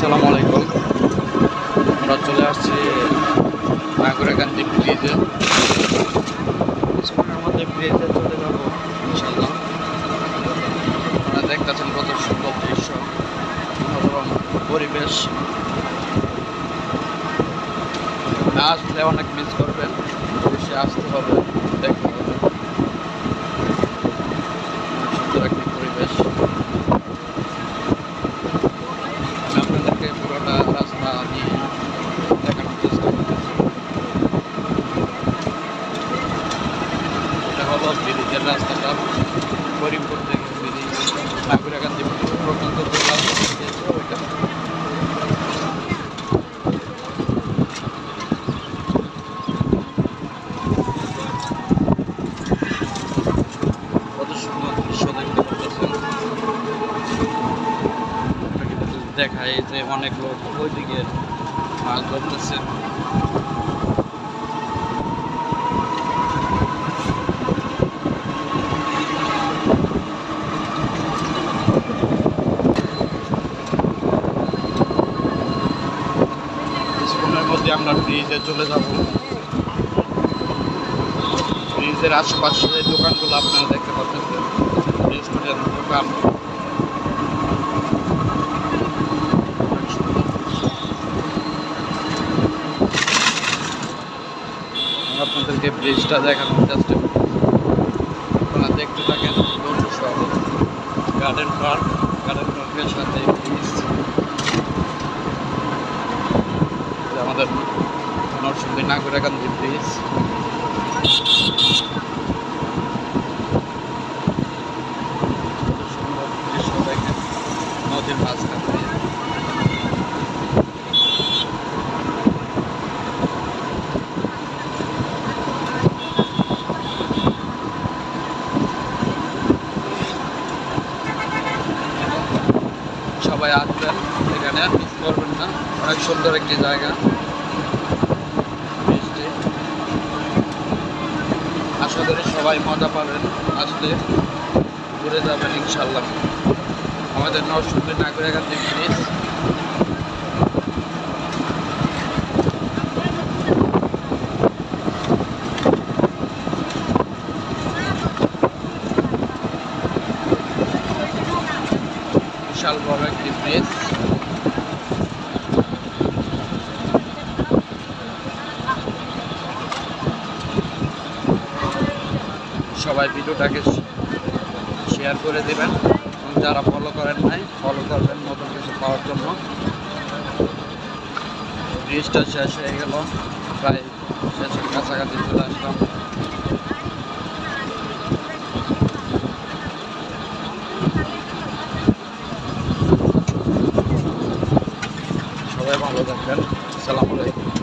আসসালামু আলাইকুম। আমরা চলে আসছি নাগরাকান্দি ব্রিজে। কিছুক্ষণের মধ্যে ব্রিজে চলে যাবো ইনশাল্লাহ। আপনারা দেখতেছেন কত সুন্দর দৃশ্য, মনোরম পরিবেশ। না আসলে অনেক মিস করবেন, অবশ্যই আসতে হবে, দেখতে হবে। সুন্দর একটি পরিবেশ। আমি আপনাদেরকে পুরোটা রাস্তা নিয়ে দেখানোর চেষ্টা করতেছি। এটা হলো ব্রিজের রাস্তাটা, করিমপুর থেকে ব্রিজ নাগরাকান্দি পর্যন্ত যে রাস্তা গিয়েছে ওইটা। কত সুন্দর দৃশ্য দেখতে পাচ্ছেন। দেখায় যে অনেক লোক ওইদিকে মাছ ধরতেছে। কিছুক্ষণের মধ্যে আমরা ব্রিজে চলে যাব। ব্রিজের আশেপাশে দোকানগুলো আপনারা দেখতে পাচ্ছেন, রেস্টুরেন্ট দোকান। আপনাদেরকে ব্রিজটা দেখানোর চেষ্টা করি, আপনারা দেখতে থাকেন। বন্ধু সহ গার্ডেন পার্কের সাথে ব্রিজ। আমাদের নরসিংদী নাগরাকান্দি ব্রিজ। সুন্দর দৃশ্য দেখেন নদীর মাঝখান দিয়ে। সবাই আসবেন এখানে, মিস করবেন না। অনেক সুন্দর একটি জায়গা বৃষ্টি। আশা করি সবাই মজা পাবেন, আসলে ঘুরে যাবেন ইনশাল্লাহ। আমাদের নরসিংদী নাগরাকান্দি ব্রিজ। বিশাল বড় একটি ব্রিজ। সবাই ভিডিওটাকে শেয়ার করে দেবেন এবং যারা ফলো করেন নাই ফলো করবেন নতুন কিছু পাওয়ার জন্য। ব্রিজটা শেষ হয়ে গেল, প্রায় শেষের কাছাকাছি চলে আসলাম। সবাই ভালো থাকবেন। আসসালামু আলাইকুম।